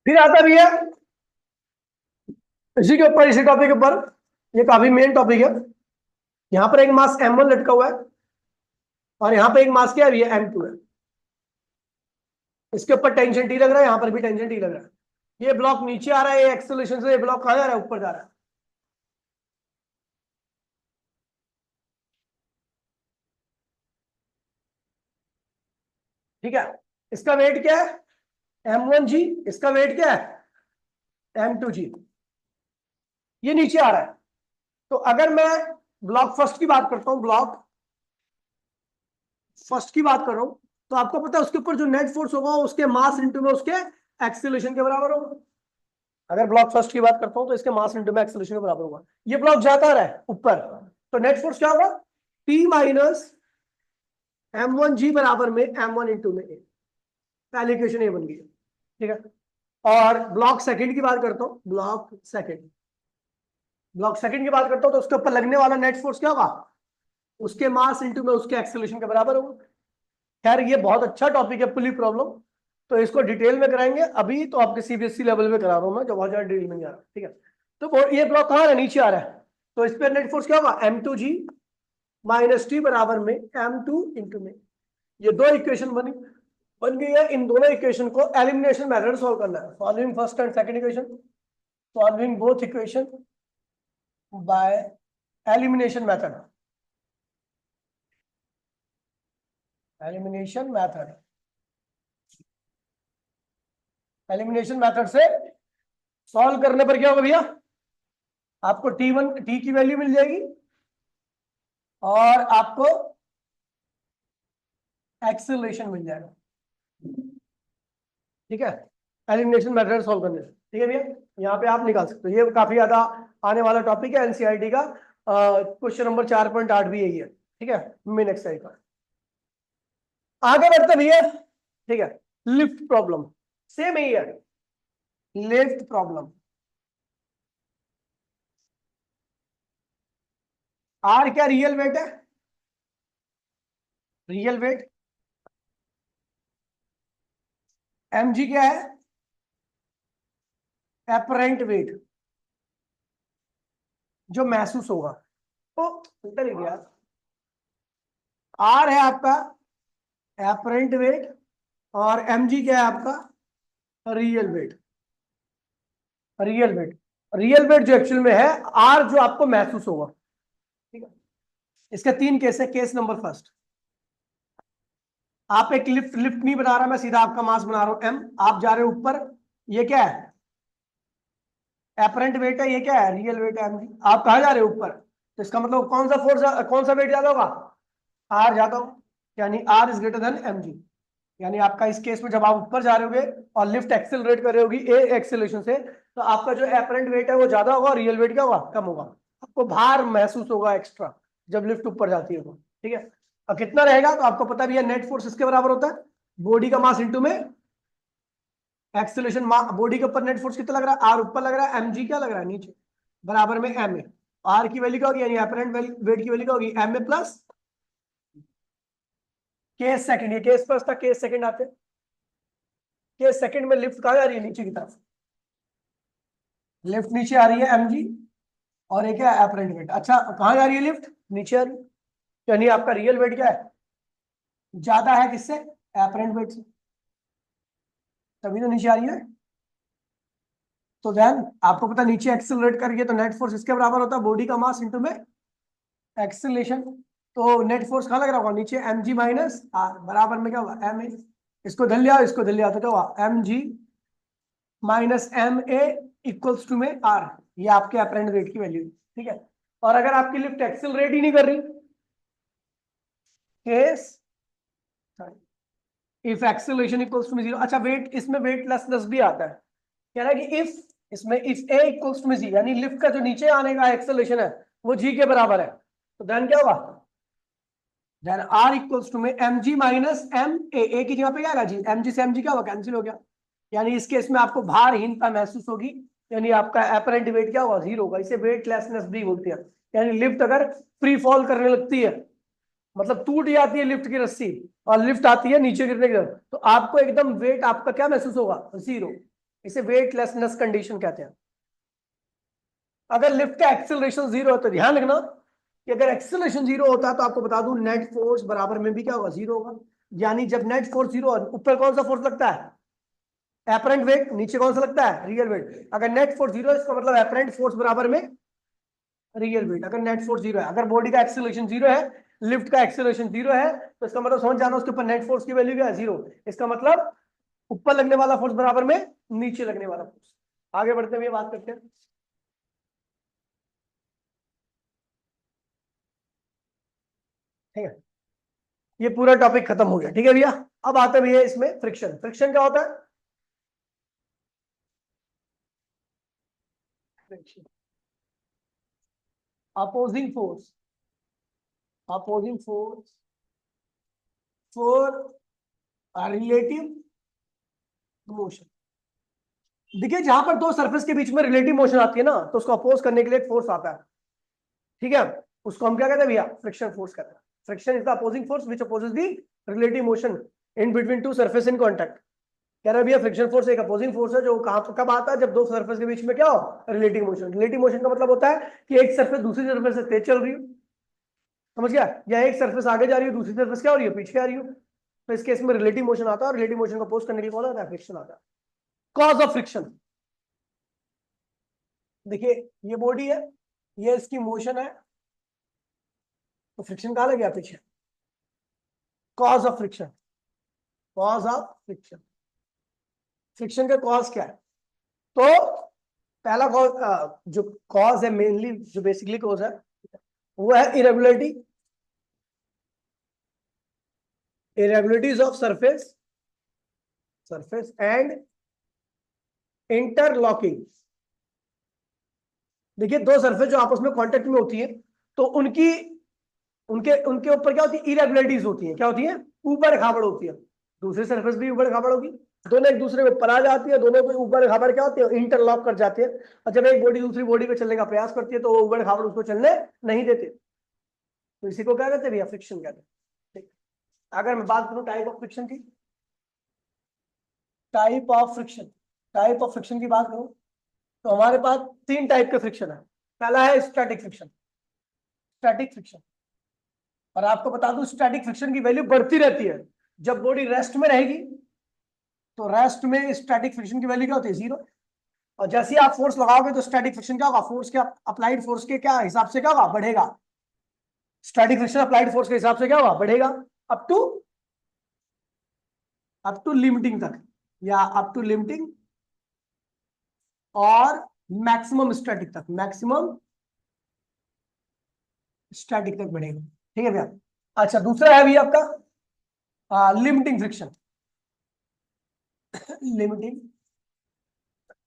फिर आता भी है इसी के ऊपर, इसी टॉपिक के ऊपर, ये काफी मेन टॉपिक है। यहां पर एक मास M1 लटका हुआ है और यहां पर एक मास क्या है, M2 है। इसके ऊपर टेंशन T लग रहा है, यहां पर भी टेंशन T लग रहा है। ये ब्लॉक नीचे आ रहा है, ये एक्सेलरेशन से ये ब्लॉक कहां जा रहा है, ऊपर जा रहा है। ठीक है, इसका वेट क्या है, M1G। इसका वेट क्या है, M2G। ये नीचे आ रहा है। तो अगर मैं ब्लॉक फर्स्ट की बात करता हूं, ब्लॉक फर्स्ट की बात कर रहा हूं, तो आपको पता है उसके ऊपर जो नेट फोर्स होगा उसके मास इंटू में उसके एक्सीलरेशन के बराबर होगा। अगर ब्लॉक फर्स्ट की बात करता हूं तो इसके मास इंटू में एक्सीलरेशन के बराबर होगा। ये ब्लॉक जाता रहा है ऊपर, तो नेट फोर्स क्या होगा, T माइनस M1G बराबर में M1 इंटू में A। पहली इक्वेशन ये बन गई है। ठीक है, और ब्लॉक सेकंड की बात करता हूं, ब्लॉक सेकंड की बात करता हूं तो उसके ऊपर लगने वाला नेट फोर्स क्या होगा, उसके मास इंटू में उसके एक्सेलरेशन के बराबर होगा। खैर ये बहुत अच्छा टॉपिक है पुली प्रॉब्लम, तो इसको डिटेल में कराएंगे। अभी तो आपके CBSE लेवल में करा रहा हूं मैं, जो बहुत ज्यादा डिटेल में जा रहा है। ठीक है, तो ये ब्लॉक कहां है, नीचे आ रहा है, तो इस पर नेट फोर्स क्या होगा, M2G माइनस T बराबर में M2 इंटू में। ये दो इक्वेशन बन गई है। इन दोनों इक्वेशन को एलिमिनेशन मेथड सॉल्व करना है। Solving first and second equation, solving both equation by elimination method, elimination method. Elimination method से सॉल्व करने पर क्या होगा भैया, आपको T की वैल्यू मिल जाएगी और आपको एक्सेलरेशन मिल जाएगा। ठीक है, एलिमिनेशन मेथड सॉल्व करने से। ठीक है भैया, यहाँ पे आप निकाल सकते हो। ये काफी ज्यादा आने वाला टॉपिक है NCERT का। क्वेश्चन नंबर 4.8 भी यही है। ठीक है, मेन एक्सरसाइज का। आगे बढ़ते भैया। ठीक है, लिफ्ट प्रॉब्लम सेम ही है, लिफ्ट प्रॉब्लम। आर क्या रियल वेट है, रियल वेट। mg क्या है, एपरेंट वेट, जो महसूस होगा। तो इधर ही गया, आर है आपका एपरेंट वेट और mg क्या है आपका रियल वेट। रियल वेट जो एक्चुअल में है, आर जो आपको महसूस होगा। ठीक है, इसके तीन केस है। केस नंबर फर्स्ट, आप एक लिफ्ट लिफ्ट नहीं बना रहा, मैं सीधा आपका मास बना रहा हूं M। आप जा रहे हो ऊपर, ये क्या है, एपरेंट वेट है, ये क्या है, रियल वेट है mg। आप कहा जा रहे हो ऊपर, तो इसका मतलब कौन सा फोर्स, कौन सा वेट ज्यादा होगा, आर ज्यादा होगा, यानी R is greater than mg। यानी आपका इस केस में जब आप ऊपर जा रहे होगे और लिफ्ट एक्सेलरेट कर रहे होगी ए एक्सेलरेशन से, तो आपका जो एपरेंट वेट है वो ज्यादा होगा और रियल वेट क्या होगा, कम होगा। आपको भार महसूस होगा एक्स्ट्रा जब लिफ्ट ऊपर जाती है तो। ठीक है, और कितना रहेगा, तो आपको पता भी है नेट फोर्स इसके बराबर होता है बॉडी का मास इंटू में एक्सेलरेशन। बॉडी के ऊपर नेट फोर्स कितना लग रहा है, आर ऊपर लग रहा है, mg क्या लग रहा है नीचे, बराबर में m ए। आर की वैल्यू क्या होगी, यानी एपरेंट वेट की वैल्यू क्या होगी, m ए प्लस केस सेकंड। ये केस फर्स्ट था, केस सेकंड आते हैं। केस सेकंड में लिफ्ट कहाँ जा रही है, नीचे की तरफ। लिफ्ट नीचे आ रही है mg और एक है एपरेंट वेट। अच्छा, कहाँ जा रही है लिफ्ट, नीचे आ रही है, यानी आपका रियल वेट क्या है, ज्यादा है किससे, एपरेंट वेट से, तभी तो नीचे आ रही है। तो देन आपको पता नीचे एक्सेलरेट करिए तो नेट फोर्स इसके बराबर होता है बॉडी का मास इंटू में एक्सेलेशन। तो नेट फोर्स कहाँ लग रहा होगा, नीचे mg माइनस आर, बराबर में क्या होगा m ए। इसको धल लिया, इसको धल लिया, तो क्या हुआ mg minus m a equals to में आर। ये आपके अपरेंट वेट की वैल्यू। ठीक है, और अगर आपकी लिफ्ट एक्सेलरेट ही नहीं कर रही, case if acceleration equals to में 0। अच्छा, वेट, इसमें वेटलेसनेस भी आता है। कह रहा है कि इफ, इसमें इफ ए इक्वल्स टू में जी, यानी लिफ्ट का जो नीचे आने का एक्सेलरेशन है वो जी के बराबर है, तो देन क्या होगा, देन आर इक्वल्स टू में mg माइनस m ए की जगह पे क्या आएगा जी, mg से mg क्या होगा, कैंसिल हो गया। यानी इस केस में आपको भारहीनता महसूस होगी, यानी आपका एपरेंट वेट क्या होगा, 0 होगा। इसे वेटलेसनेस भी बोलते हैं। यानी लिफ्ट अगर फ्री फॉल करने लगती है, मतलब टूट जाती है लिफ्ट की रस्सी और लिफ्ट आती है नीचे गिरने की तरफ, तो आपको एकदम वेट आपका क्या महसूस होगा, 0। इसे वेटलेसनेस कंडीशन कहते हैं। अगर लिफ्ट का एक्सेलरेशन 0 है तो ध्यान रखना कि अगर एक्सेलरेशन 0 होता है तो आपको बता दूं नेट फोर्स बराबर में भी क्या होगा, 0 होगा। यानी जब नेट फोर्स 0 है, ऊपर कौन सा फोर्स लगता है, एपरेंट वेट, नीचे कौन सा लगता है, रियल वेट। अगर नेट फोर्स 0 है इसका मतलब एपरेंट फोर्स बराबर में रियल वेट। अगर नेट फोर्स 0 है, अगर बॉडी का एक्सेलरेशन 0 है, लिफ्ट का एक्सेलरेशन 0 है, तो इसका मतलब समझ जाना उसके ऊपर नेट फोर्स की वैल्यू क्या है, 0। इसका मतलब ऊपर लगने वाला फोर्स बराबर में नीचे लगने वाला फोर्स। आगे बढ़ते हुए बात करते हैं। ठीक है, ये पूरा टॉपिक खत्म हो गया। ठीक है भैया, अब आते भैया इसमें फ्रिक्शन। फ्रिक्शन क्या होता है, friction opposing force, opposing force for relative motion. देखिए जहां पर दो सरफेस के बीच में रिलेटिव मोशन आती है ना, तो उसको अपोज करने के लिए एक फोर्स आता है। ठीक है, उसको हम क्या कहते हैं भैया, फ्रिक्शन फोर्स कहते हैं। Friction is the opposing force which opposes the relative motion in between two surface in contact. कह रहा है भैया फ्रिक्शन फोर्स एक अपोजिंग फोर्स है जो कहां कब आता है, जब दो सरफेस के बीच में क्या हो, रिलेटिव मोशन। रिलेटिव मोशन का मतलब होता है कि एक सरफेस दूसरी सरफेस से तेज चल रही हो, समझ गया, या एक सरफेस आगे जा रही हो, दूसरी सरफेस क्या हो रही है, पीछे आ रही हो। तो इस केस में रिलेटिव मोशन आता है, और रिलेटिव मोशन को अपोज करने के लिए कौन आता है, फ्रिक्शन आता है। कॉज ऑफ फ्रिक्शन, देखिए ये बॉडी है, ये इसकी मोशन है, तो फ्रिक्शन कहां लग गया, पीछे। Cause of friction, cause of friction, friction का कॉज क्या है, तो पहला कॉज जो कॉज है, मेनली जो बेसिकली कॉज है वो है irregularity, irregularities of surface, surface and interlocking. देखिए दो सरफेस जो आपस में कांटेक्ट में होती है, तो उनकी उनके उनके ऊपर क्या होती है, इरेगुलरिटीज होती है। क्या होती है, ऊबड़ खाबड़ होती है। दूसरी सरफेस भी ऊबड़ खाबड़ होगी, दोनों एक दूसरे के ऊपर आ जाती है, दोनों को ऊबड़ खाबड़ क्या होती है, इंटरलॉक कर जाते हैं। और जब एक बॉडी दूसरी बॉडी पे चलने का प्रयास करती है तो वो ऊबड़ खाबड़ उसको चलने नहीं देते। तो इसी को क्या कहते हैं भैया, फ्रिक्शन कहते हैं। ठीक, अगर मैं बात करूं टाइप ऑफ फ्रिक्शन की, type of friction, type of friction की बात करूं तो हमारे पास तीन टाइप के फ्रिक्शन है। पहला है स्टैटिक फ्रिक्शन, स्टैटिक फ्रिक्शन। और आपको बता दूं स्टैटिक फ्रिक्शन की वैल्यू बढ़ती रहती है। जब बॉडी रेस्ट में रहेगी तो रेस्ट में स्टैटिक फ्रिक्शन की वैल्यू क्या होती है, 0। और जैसे ही आप फोर्स लगाओगे तो स्टैटिक फ्रिक्शन क्या होगा, फोर्स के अप्लाइड फोर्स के क्या हिसाब से क्या होगा, बढ़ेगा। स्टैटिक फ्रिक्शन अप्लाइड फोर्स के हिसाब से क्या होगा, बढ़ेगा, अप टू लिमिटिंग तक, या अप टू लिमिटिंग और मैक्सिमम स्टैटिक तक, मैक्सिमम स्टैटिक तक बढ़ेगा। ठीक है भैया। अच्छा दूसरा है भैया आपका limiting friction, limiting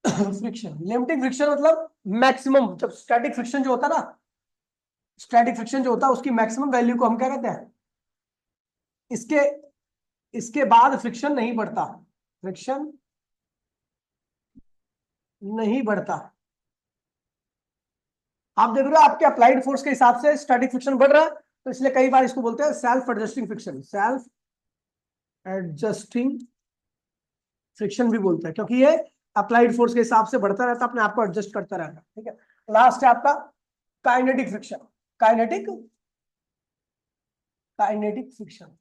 friction. Limiting friction मतलब मैक्सिमम, जब स्टैटिक फ्रिक्शन जो होता है ना, स्टैटिक फ्रिक्शन जो होता है उसकी मैक्सिमम वैल्यू को हम क्या कहते हैं, इसके इसके बाद फ्रिक्शन नहीं बढ़ता, फ्रिक्शन नहीं बढ़ता। आप देख रहे हो आपके अप्लाइड फोर्स के हिसाब से स्टैटिक फ्रिक्शन बढ़ रहा है, तो इसलिए कई बार इसको बोलते हैं self adjusting friction, self adjusting friction भी बोलते हैं, क्योंकि ये अप्लाइड फोर्स के हिसाब से बढ़ता रहता है, अपने आप को एडजस्ट करता रहता है। ठीक है, लास्ट है आपका kinetic friction, kinetic kinetic friction.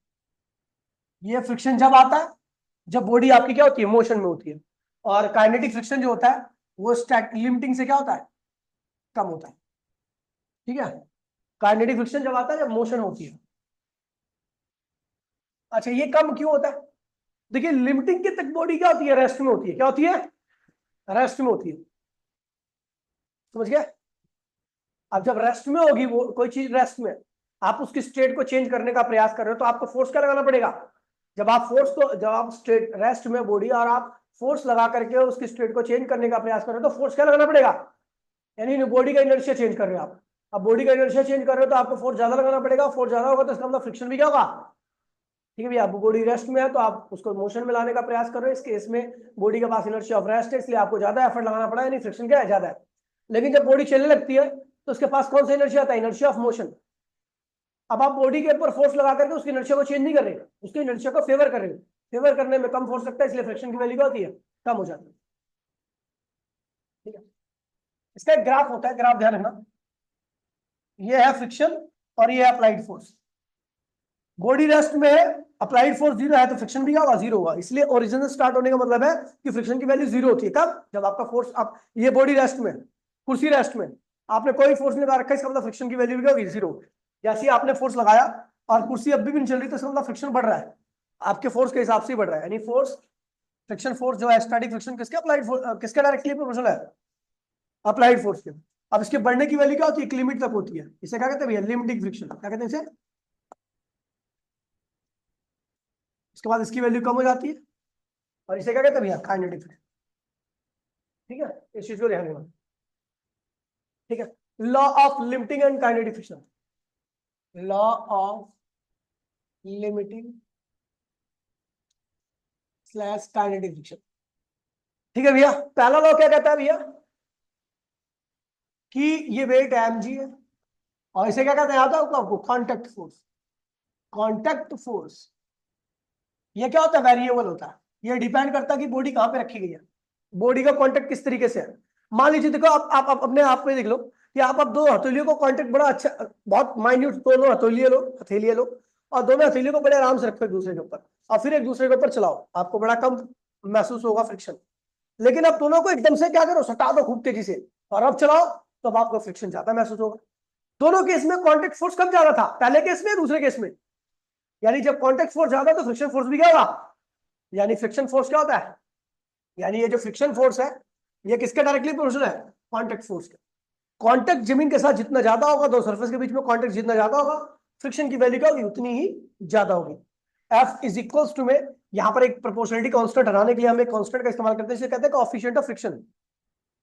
ये फ्रिक्शन जब आता है जब बॉडी आपकी क्या होती है, मोशन में होती है। और काइनेटिक फ्रिक्शन जो होता है वो स्टैट लिमिटिंग से क्या होता है, कम होता है। ठीक है, काइनेटिक फ्रिक्शन जब आता है जब मोशन होती है। अच्छा ये कम क्यों होता है, देखिए लिमिटिंग की तक बॉडी क्या होती है, रेस्ट में होती है। क्या होती है, रेस्ट में होती है, समझ गए। अब जब रेस्ट में होगी वो कोई चीज रेस्ट में, आप उसकी स्टेट को चेंज करने का प्रयास कर रहे हो तो आपको फोर्स क्या लगाना पड़ेगा। जब आप स्टेट रेस्ट में बॉडी और आप फोर्स लगा करके उसकी स्टेट को चेंज करने का प्रयास कर रहे हो तो फोर्स क्या लगाना पड़ेगा, यानी बॉडी का इनर्शिया चेंज कर रहे हो आप। अब बॉडी का इनर्शिया चेंज कर रहे हो तो आपको फोर्स ज्यादा लगाना पड़ेगा, फोर्स ज्यादा होगा तो इसका मतलब फ्रिक्शन भी क्या होगा। ठीक है भैया, अब बॉडी रेस्ट में है तो आप उसको मोशन में लाने का प्रयास कर रहे हो, इस केस में बॉडी के पास इनर्शिया ऑफ रेस्ट है, इसलिए आपको ज्यादा एफर्ट लगाना पड़ा, यानी फ्रिक्शन क्या है, ज्यादा है। लेकिन जब बॉडी चलने लगती है तो उसके पास कौन सा इनर्शिया आता है, इनर्शिया ऑफ मोशन। अब आप बॉडी के ऊपर फोर्स लगा करके उसकी इनर्शिया को चेंज नहीं कर रहे, उसकी इनर्शिया को फेवर कर रहे हो। फेवर करने में कम फोर्स लगता है, इसलिए फ्रिक्शन की वैल्यू क्या होती है, कम हो जाती है। ठीक है, इसका एक ग्राफ होता है, ग्राफ ध्यान रखना, ये है फ्रिक्शन और ये है अप्लाइड फोर्स। बॉडी रेस्ट में है, अप्लाइड फोर्स जीरो है तो फ्रिक्शन भी क्या होगा, जीरो होगा। इसलिए ओरिजिन से स्टार्ट होने का मतलब है कि फ्रिक्शन की वैल्यू जीरो होती है। कब? जब आपका फोर्स, आप ये बॉडी रेस्ट में, कुर्सी रेस्ट में आपने कोई फोर्स नहीं लगा रखा, इसका मतलब फ्रिक्शन की वैल्यू भी क्या होगी, जीरो। जैसे ही आपने फोर्स लगाया और कुर्सी अभी भी नहीं चल रही तो इसका मतलब फ्रिक्शन बढ़ रहा है, आपके फोर्स के हिसाब से ही बढ़ रहा है। यानी फोर्स, फ्रिक्शन फोर्स जो है, स्टैटिक फ्रिक्शन किसके अप्लाइड किसके डायरेक्टली प्रोपोर्शनल है, अप्लाइड फोर्स के। अब इसके बढ़ने की वैल्यू क्या होती है, एक लिमिट तक होती है। इसे क्या कहते हैं भैया, लिमिटिंग फ्रिक्शन। क्या कहते हैं इसे? इसके बाद इसकी वैल्यू कम हो जाती है और इसे क्या कहते हैं भैया, काइनेटिक फ्रिक्शन। ठीक है, इस चीज को ध्यान रखना। ठीक है, law of limiting and kinetic friction, law of limiting slash kinetic friction. ठीक है भैया, पहला लॉ क्या कहता है भैया, कि ये वेट एम जी है और इसे क्या कहते हैं, याद है आपको, कॉन्टेक्ट फोर्स। कॉन्टेक्ट फोर्स ये क्या होता है, वेरिएबल होता है। ये डिपेंड करता है कि बॉडी कहां पे रखी गई है, बॉडी का कांटेक्ट किस तरीके से है। मान लीजिए, देखो आप अपने आप में देख लो कि आप दो हथेलियों को कांटेक्ट बड़ा अच्छा, बहुत माइन्यूट, दोनों हथेलियां लो और दोनों हथेलियों को बड़े आराम से रखो एक दूसरे के ऊपर और फिर एक दूसरे के ऊपर चलाओ, आपको बड़ा कम महसूस होगा फ्रिक्शन। लेकिन अब दोनों को एकदम से क्या करो, सटा दो खूब तेजी से और अब चलाओ, तो अब आपको फ्रिक्शन ज्यादा महसूस होगा। दोनों केस में कांटेक्ट फोर्स कम ज्यादा था, पहले केस में दूसरे केस में। यानी जब कांटेक्ट फोर्स ज्यादा तो फ्रिक्शन फोर्स भी क्या होगा, यानी फ्रिक्शन फोर्स क्या होता है, यानी ये जो फ्रिक्शन फोर्स है ये किसके डायरेक्टली प्रोपोर्शनल है, कांटेक्ट फोर्स के। कांटेक्ट जमीन के साथ जितना ज्यादा होगा, दो सरफेस के बीच में कांटेक्ट जितना ज्यादा होगा, फ्रिक्शन की वैल्यू क्या होगी, उतनी ही ज्यादा होगी। एफ इज इक्वल्स टू में, यहां पर एक प्रोपोर्शनलिटी कांस्टेंट हटाने के लिए हम एक कांस्टेंट का इस्तेमाल करते हैं, इसे कहते हैं कोएफिशिएंट ऑफ फ्रिक्शन।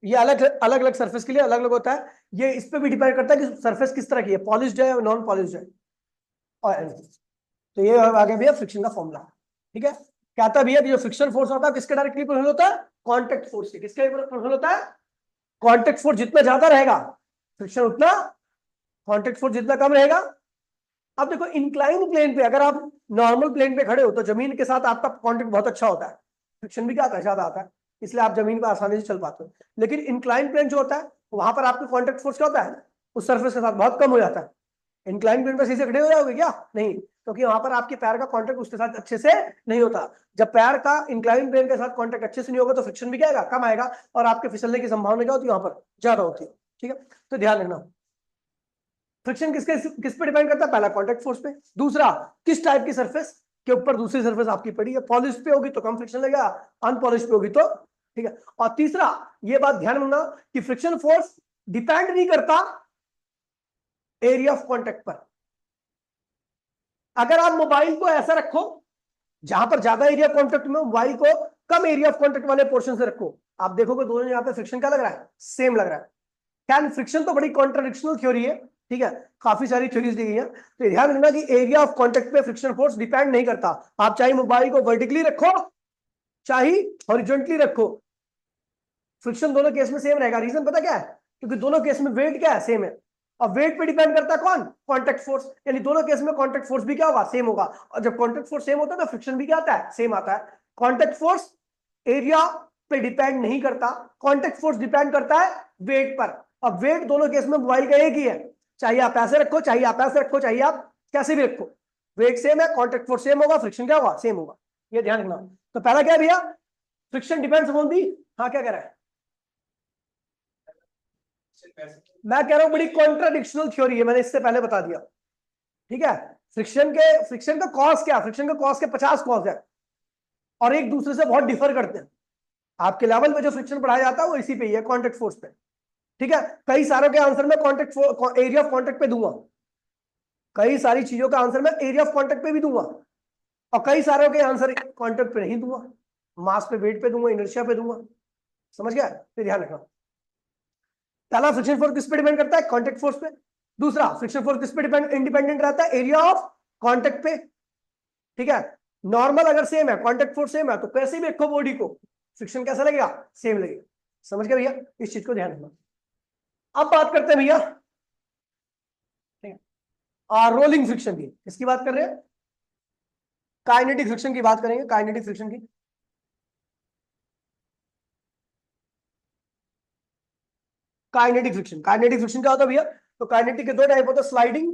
ये अलग अलग अलग सरफेस के लिए अलग अलग होता है। ये इस पे भी डिपेंड करता है कि सरफेस किस तरह की है, पॉलिश्ड है या नॉन पॉलिश्ड है। और तो ये आगे भैया फ्रिक्शन का फॉर्मूला। ठीक है, कहता भैया कि जो फ्रिक्शन फोर्स होता है किसके डायरेक्टली प्रोपोर्शनल होता है, कांटेक्ट फोर्स के। किसके प्रोपोर्शनल होता है, कांटेक्ट फोर्स जितना ज्यादा रहेगा फ्रिक्शन उतना, कांटेक्ट फोर्स जितना कम रहेगा। अब देखो, इंक्लाइन प्लेन पे अगर आप नॉर्मल प्लेन पे खड़े हो तो जमीन के साथ आपका कांटेक्ट बहुत अच्छा होता है, फ्रिक्शन भी क्या आता है, ज्यादा आता है, इसलिए आप जमीन पर आसानी से चल पाते हो। लेकिन इंक्लाइन प्लेन जो होता है वहां पर आपका कांटेक्ट फोर्स क्या होता है, उस सरफेस के साथ बहुत कम हो जाता है। इंक्लाइन प्लेन पर सीधे खड़े हो जाओगे क्या, नहीं, क्योंकि वहां पर आपके पैर का कांटेक्ट उसके साथ अच्छे से नहीं होता। जब पैर का इंक्लाइन प्लेन के साथ कांटेक्ट अच्छे से नहीं होगा तो फ्रिक्शन भी क्या आएगा, कम आएगा, और आपके फिसलने की संभावना क्या होती है वहां पर, ज्यादा होती है। ठीक है, तो ध्यान रखना, फ्रिक्शन किस पे डिपेंड करता है, पहला कांटेक्ट फोर्स पे, दूसरा किस टाइप की सरफेस के ऊपर दूसरी सरफेस आपकी पड़ी है, पॉलिश पे होगी तो कम फ्रिक्शन लगेगा, अनपॉलिश पे होगी तो, ठीक है। और तीसरा, ये बात ध्यान रखना कि फ्रिक्शन फोर्स डिपेंड नहीं करता एरिया ऑफ कांटेक्ट पर। अगर आप मोबाइल को ऐसा रखो जहां पर ज्यादा एरिया कांटेक्ट में, मोबाइल को कम एरिया ऑफ कांटेक्ट वाले पोर्शन से रखो, आप देखोगे दोनों यहाँ पे फ्रिक्शन क्या लग रहा है, सेम लग रहा है। कैन फ्रिक्शन तो बड़ी कॉन्ट्राडिक्शनल थ्योरी है, ठीक है, काफी सारी थ्योरीज दी गई है, तो ध्यान रखना कि एरिया ऑफ कांटेक्ट पे फ्रिक्शन फोर्स डिपेंड नहीं करता। आप चाहे मोबाइल को वर्टिकली रखो चाहे हॉरिजॉन्टली रखो, फ्रिक्शन दोनों केस में सेम रहेगा। रीजन पता क्या है, क्योंकि दोनों केस में वेट क्या है, सेम है, और वेट पे डिपेंड करता है कौन, कांटेक्ट फोर्स। यानी दोनों केस में कांटेक्ट फोर्स भी क्या होगा, सेम होगा, और जब कांटेक्ट फोर्स सेम होता है तो फ्रिक्शन भी क्या आता है, सेम आता है। कांटेक्ट फोर्स एरिया पे डिपेंड नहीं करता, कांटेक्ट फोर्स डिपेंड करता है वेट पर, और वेट दोनों केस में मोबाइल का एक ही है, चाहे आप ऐसे रखो चाहे आप ऐसे रखो चाहे आप कैसे भी रखो, वेट सेम है, कांटेक्ट फोर्स सेम होगा, फ्रिक्शन क्या होगा, सेम होगा। ये ध्यान रखना। तो पहला क्या है भैया, फ्रिक्शन डिपेंड्स अपॉन दी, हाँ क्या कह रहा है, मैं कह रहा हूं बड़ी कॉन्ट्राडिक्शनल थ्योरी है, मैंने इससे पहले बता दिया। ठीक है, फ्रिक्शन का कॉज क्या, फ्रिक्शन का कॉज के 50 कॉज है और एक दूसरे से बहुत डिफर करते हैं। आपके लेवल पे जो फ्रिक्शन पढ़ाया जाता है वो इसी पे ही है, कांटेक्ट फोर्स पे। ठीक है, कई सारों के आंसर में कांटेक्ट एरिया ऑफ कांटेक्ट पे दूंगा, कई सारी चीजों का आंसर मैं एरिया ऑफ कांटेक्ट पे भी दूंगा, और कई सारों के आंसर कांटेक्ट पे नहीं दूंगा, मास पे, वेट पे दूंगा, इनर्शिया पे दूंगा। समझ गया, तो ध्यान रखना। पहला, फ्रिक्शन फोर्स किस पे डिपेंड करता है, कांटेक्ट फोर्स पे। दूसरा, फ्रिक्शन फोर्स किस पे डिपेंड इंडिपेंडेंट रहता है, एरिया ऑफ कांटेक्ट पे। ठीक है, नॉर्मल अगर सेम है, कांटेक्ट फोर्स सेम है, तो कैसे भी रखो बॉडी को, फ्रिक्शन कैसा लगेगा, सेम लगेगा। समझ गए भैया, इस चीज को ध्यान रखना। अब बात करते हैं भैया, ठीक है, रोलिंग फ्रिक्शन की, किसकी बात कर रहे हैं, काइनेटिक फ्रिक्शन की बात करेंगे, काइनेटिक फ्रिक्शन की। Kinetic friction. काइनेटिक फ्रिक्शन क्या होता है भैया? तो काइनेटिक के दो टाइप होता है, स्लाइडिंग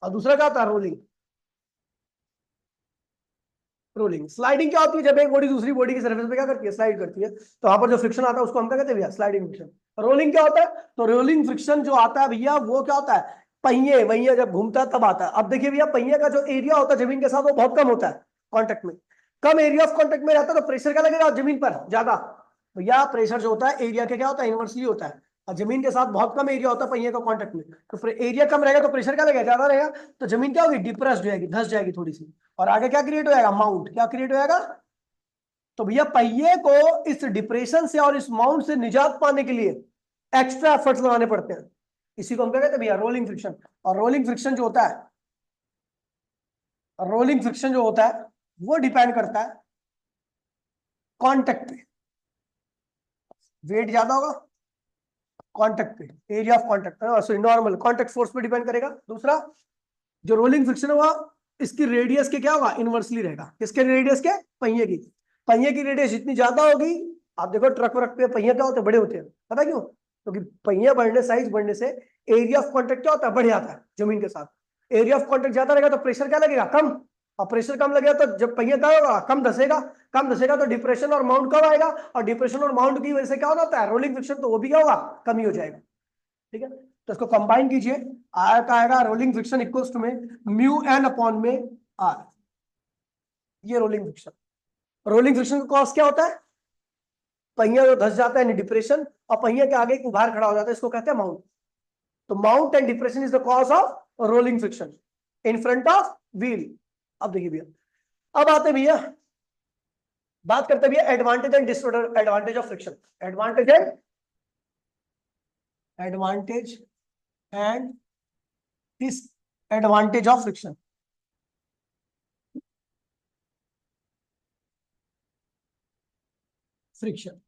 और दूसरा क्या होता है, रोलिंग। रोलिंग स्लाइडिंग क्या होती है? जब एक बॉडी दूसरी बॉडी की सरफेस पे क्या करती है, स्लाइड करती है, तो वहां पर जो फ्रिक्शन आता है उसको हम क्या कहते हैं भैया, स्लाइडिंग फ्रिक्शन। रोलिंग क्या होता है? तो रोलिंग फ्रिक्शन जो आता है भैया वो क्या होता है, पहिए वहिया जब घूमता है तब आता है। अब देखिए भैया, पहिए का जो एरिया होता है जमीन के साथ वो बहुत कम होता है कॉन्टेक्ट में, कम एरिया ऑफ कॉन्टेक्ट में रहता है, तो प्रेशर क्या लगेगा जमीन पर ज्यादा। भैया प्रेशर जो होता है एरिया के क्या होता है, इनवर्सली होता है, और जमीन के साथ बहुत कम एरिया होता है पहिए का कॉन्टेक्ट में, तो फिर एरिया कम रहेगा तो प्रेशर क्या लगेगा, ज्यादा रहेगा, तो जमीन क्या होगी, डिप्रेस्ड हो जाएगी, धंस जाएगी थोड़ी सी, और आगे क्या क्रिएट हो जाएगा, माउंट। क्या क्रिएट हो जाएगा? तो भैया पहिए को इस डिप्रेशन से और इस माउंट से निजात पाने के लिए एक्स्ट्रा एफर्ट्स लगाने पड़ते हैं, इसी को हम क्या कहते हैं भैया, रोलिंग फ्रिक्शन। और रोलिंग फ्रिक्शन जो होता है, रोलिंग फ्रिक्शन जो होता है वो डिपेंड करता है कांटेक्ट पे, वेट ज्यादा होगा कांटेक्ट पे, area of contact, sorry normal contact force पे डिपेंड करेगा। दूसरा जो रोलिंग फ्रिक्शन होगा इसकी रेडियस के क्या होगा, इनवर्सली रहेगा, किसके रेडियस के, पहिए की। पहिए की रेडियस जितनी ज्यादा होगी, आप देखो ट्रक व्रक पे पहिए क्या होते हैं, बड़े होते हैं, पता क्यों? क्योंकि पहिए बढ़ने, साइज बढ़ने से एरिया ऑफ कांटेक्ट क्या होता है, बढ़ जाता है जमीन के साथ। एरिया ऑफ कांटेक्ट ज्यादा रहेगा तो प्रेशर क्या लगेगा, कम, और प्रेशर कम लगेगा तो जब पहिया क्या होगा, कम धसेगा, कम धसेगा तो डिप्रेशन और माउंट कम आएगा, और डिप्रेशन और माउंट की वजह से क्या होता है, रोलिंग फ्रिक्शन, तो वो भी क्या होगा, कम ही हो जाएगा। ठीक है, तो इसको कंबाइन कीजिए, आर का आएगा रोलिंग फ्रिक्शन इक्वल्स टू में म्यू एन अपॉन में आर, ये रोलिंग फ्रिक्शन। रोलिंग फ्रिक्शन का कॉस्ट क्या होता है, पहिया जो धस जाता है डिप्रेशन, और पहिया के आगे एक उभार खड़ा हो जाता है, इसको कहते हैं माउंट। तो mount and depression is the cause of rolling friction in front of wheel. अब देखिए भैया, अब आते भैया, बात करते हैं भैया advantage and disadvantage of friction. Advantage and disadvantage of friction. Friction,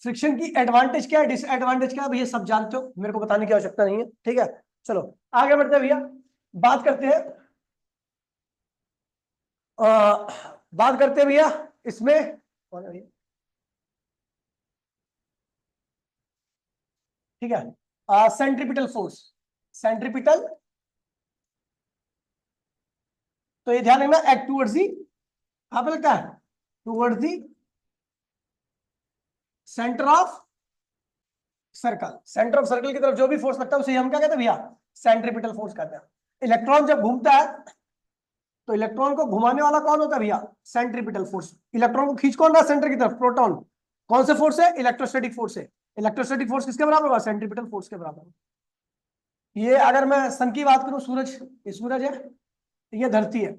friction की एडवांटेज क्या है, डिसएडवांटेज क्या है भैया, सब जानते हो, मेरे को बताने की आवश्यकता नहीं है। ठीक है, चलो आगे बढ़ते हैं भैया, बात करते हैं बात करते हैं भैया इसमें, कौन है भैया? ठीक है, सेंट्रीपिटल फोर्स। सेंट्रीपिटल, तो ये ध्यान रखना, एक्ट टूवर्ड्स दी, कहां पे लगता है, towards the centre of circle. Centre of circle की तरफ जो भी फोर्स लगता है उसे हम क्या कहते हैं भैया, सेंट्रीपिटल फोर्स कहते हैं। इलेक्ट्रॉन जब घूमता है तो इलेक्ट्रॉन को घुमाने वाला कौन होता है भैया, सेंट्रीपिटल फोर्स। इलेक्ट्रॉन को खींच कौन रहा है सेंटर की तरफ, प्रोटॉन। कौन से फोर्स है, इलेक्ट्रोस्टैटिक फोर्स है। इलेक्ट्रोस्टैटिक फोर्स किसके बराबर होगा, सेंट्रीपिटल फोर्स के बराबर। ये अगर मैं सन की बात करूं, सूरज, ये सूरज है, ये धरती है,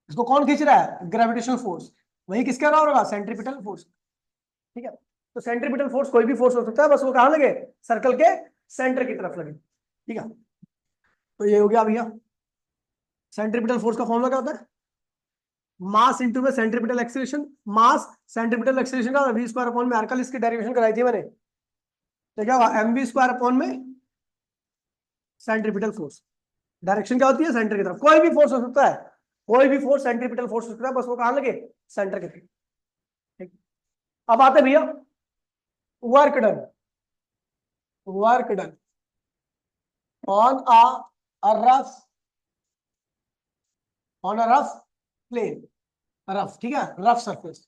इसको कौन खींच रहा है, ग्रेविटेशनल फोर्स, वही किसके बराबर होगा, सेंट्रीपिटल फोर्स। ठीक है, तो सेंट्रीपिटल फोर्स कोई भी फोर्स हो सकता है, बस वो कहां लगे, सर्कल के सेंटर की तरफ लगे। ठीक है, तो ये हो गया भैया, सेंट्रीपिटल फोर्स का फॉर्मूला क्या होता है, मास इंटू में सेंट्रीपिटल एक्सीलरेशन। मास सेंट्रीपिटल एक्सीलरेशन का वी स्क्वायर अपॉन में आर, कल इसकी डेरिवेशन कराई थी मैंने, तो क्या होगा, एम वी स्क्वायर अपॉन में सेंट्रीपिटल फोर्स। डायरेक्शन क्या होती है, सेंटर की तरफ। कोई भी फोर्स हो सकता है, कोई भी फोर्स सेंट्रीपिटल फोर्स हो सकता है, बस वो कहां लगे, सेंटर की तरफ। ठीक, अब आते भैया work done, work done on a rough, on a rough plane, rough, ठीक है, रफ सरफेस,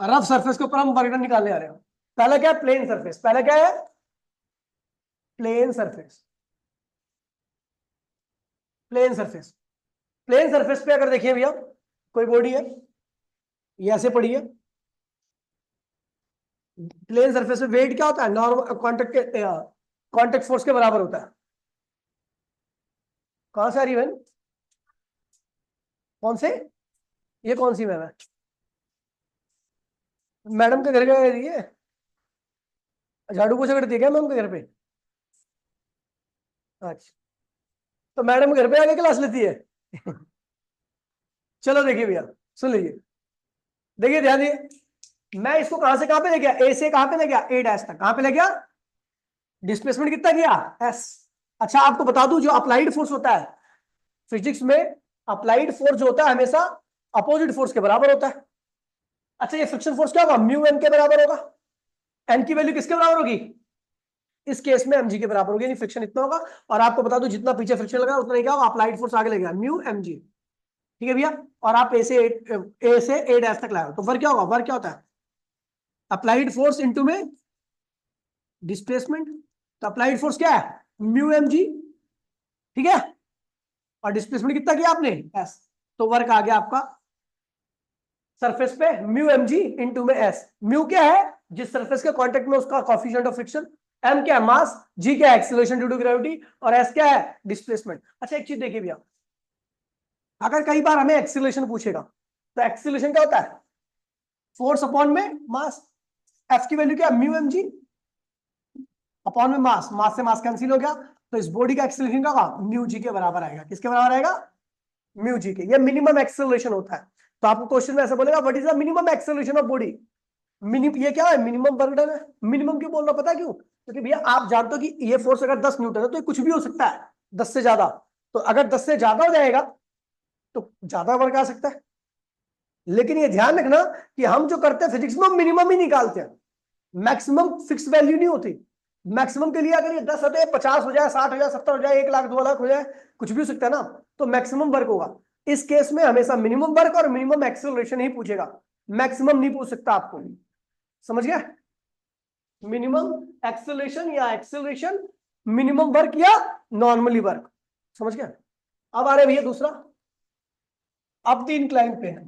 रफ सरफेस के ऊपर हम वर्क डन निकालने आ रहे हैं। पहले क्या है, प्लेन सरफेस, पहले क्या है, plane surface, plane surface. Plane surface पे अगर देखिए भैया, कोई बॉडी है, ये ऐसे पड़ी है, प्लेन सरफेस पे वेट क्या होता है, नॉर्मल कांटेक्ट के कांटेक्ट फोर्स के बराबर होता है। कहां से आ रही है बहन, कौन से, ये कौन सी मैम है, मैडम के घर का है, झाड़ू पोछा करती है क्या मैम के घर पे? अच्छा, तो मैडम घर पे आके क्लास लेती है चलो देखिए भैया, सुन लीजिए, देखिए ध्यान दिए, मैं इसको कहां से कहां पे ले गया, ए से कहां पे ले गया, ए डैश तक, कहां पे ले गया, डिस्प्लेसमेंट कितना गया, एस। अच्छा आपको बता दूं, जो अप्लाइड फोर्स होता है फिजिक्स में, अप्लाइड फोर्स जो होता है हमेशा अपोजिट फोर्स के बराबर होता है। अच्छा ये फ्रिक्शन फोर्स क्या होगा, म्यू एम के बराबर होगा। एन की वैल्यू किसके बराबर होगी, इस केस में mg के बराबर होगी, यानी फ्रिक्शन इतना होगा। और आपको बता दो जितना पीछे फ्रिक्शन लगा उतना ही क्या होगा, अप्लाइड फोर्स आगे लगेगा, म्यू mg। ठीक है भैया। और आप ए से ए डैश तक लाए हो, तो वर्क क्या होगा, वर्क क्या होता है, अप्लाइड फोर्स इनटू में डिस्प्लेसमेंट। तो अप्लाइड फोर्स क्या है, म्यू mg। ठीक है, और डिस्प्लेसमेंट कितना किया आपने, एस। तो वर्क आ गया आपका सरफेस पे म्यू mg इनटू में एस। म्यू क्या है, जिस सरफेस के कांटेक्ट में उसका कोएफिशिएंट ऑफ फ्रिक्शन, एम क्या है मास, जी क्या है एक्सीलरेशन ड्यू टू ग्रेविटी, और एस क्या है डिस्प्लेसमेंट। अच्छा एक चीज देखिए भैया, अगर कई बार हमें एक्सीलरेशन पूछेगा तो एक्सीलरेशन क्या होता है, फोर्स अपॉन में मास। एफ की वैल्यू क्या है, म्यू mg अपॉन में मास, मास से मास कैंसिल हो गया, तो इस बॉडी का एक्सीलरेशन क्या होगा, म्यू जी के बराबर आएगा। किसके बराबर आएगा, म्यू जी के। ये मिनिमम एक्सेलरेशन होता है। तो आपको क्वेश्चन में ऐसा बोलेगा what is the minimum acceleration of body. ये क्या है, मिनिमम वर्क डन है। मिनिमम क्यों बोल रहा, पता है क्यों, क्योंकि भैया आप जानते हो कि ये फोर्स अगर 10 न्यूटन है तो ये कुछ भी हो सकता है 10 से ज्यादा। तो अगर 10 से ज्यादा हो जाएगा तो ज्यादा वर्क आ सकता है। लेकिन ये ध्यान रखना कि हम जो करते हैं फिजिक्स में मिनिमम ही निकालते हैं, मैक्सिमम फिक्स वैल्यू नहीं होती। मैक्सिमम के लिए अगर ये 10 होते 50 हो जाए, 60 हो जाए, 70 हो जाए, 1 लाख 2 लाख हो जाए, कुछ भी हो सकता है ना। तो मैक्सिमम वर्क होगा। इस केस में हमेशा मिनिमम वर्क और मिनिमम एक्सेलरेशन ही पूछेगा, मैक्सिमम नहीं पूछ सकता आपको। समझ गया, मिनिमम एक्सेलरेशन या एक्सेलरेशन, मिनिमम वर्क या नॉर्मली वर्क। समझ गया। अब आ रहे भैया दूसरा, अब दी इंक्लाइन प्लेन,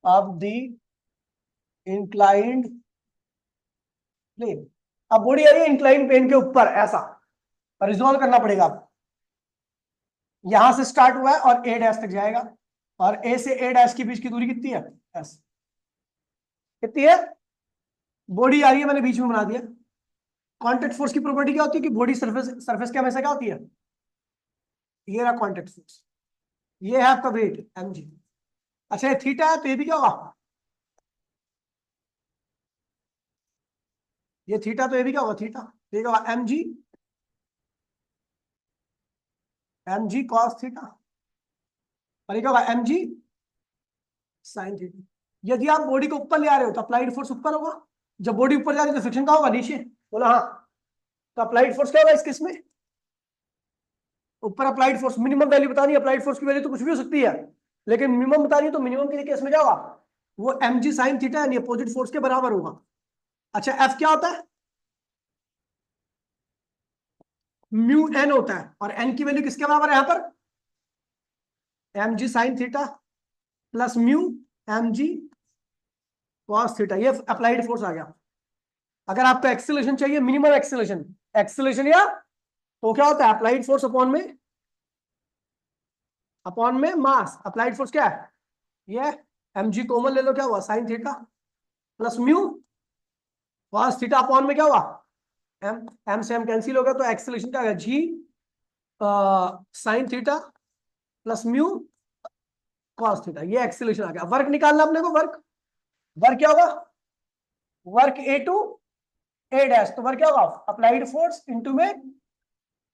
अब दी इंक्लाइंड प्लेन। अब बॉडी आ रही है इंक्लाइन प्लेन के ऊपर, ऐसा रिजॉल्व करना पड़ेगा आपको। यहां से स्टार्ट हुआ है और ए डैश तक जाएगा, और ए से ए डैश के बीच की दूरी कितनी है, एस। कितनी है, बॉडी आ रही है, मैंने बीच में बना दिया। कांटेक्ट फोर्स की प्रॉपर्टी क्या होती है कि बॉडी सरफेस सरफेस के हमेशा क्या होती है, ये रहा कांटेक्ट फोर्स, ये है आपका वेट mg। अच्छा ये थीटा है तो ये भी क्या होगा, ये थीटा तो ये भी क्या होगा, थीटा। तो ये क्या होगा, mg cos थीटा, और ये क्या होगा mg sin थीटा। यदि आप बॉडी को ऊपर ले आ रहे हो तो अप्लाइड फोर्स ऊपर होगा, जब बॉडी ऊपर जा रही है तो फ्रिक्शन का होगा नीचे, बोला हाँ। तो अप्लाइड फोर्स क्या होगा इस केस में, ऊपर अप्लाइड फोर्स मिनिमम वैल्यू बतानी है, अप्लाइड फोर्स की वैल्यू तो कुछ भी हो सकती है, लेकिन मिनिमम बतानी है, तो मिनिमम के केस में क्या होगा, वो mg sin थीटा यानी अपोजिट फोर्स के बराबर होगा। अच्छा एफ क्या होता है, म्यू एन होता है, और एन की वैल्यू किसके बराबर है यहाँ पर, mg sin theta plus mu mg cos theta. ये अप्लाइड फोर्स आ गया। अगर आपको एक्सेलरेशन चाहिए, मिनिमम एक्सेलरेशन, एक्सेलरेशन या तो क्या होता है, अप्लाइड फोर्स अपॉन में मास। अप्लाइड फोर्स क्या है, ये mg कॉमन ले लो, क्या हुआ sin theta plus mu cos theta upon में क्या हुआ, एम एम से एम कैंसिल होगा, तो एक्सेलरेशन क्या होगा, G sin theta plus mu cos theta. ये एक्सेलरेशन आ गया। वर्क निकालना अपने को, वर्क वर्क क्या होगा, work A to A dash. तो वर्क क्या होगा, अप्लाइड फोर्स इनटू में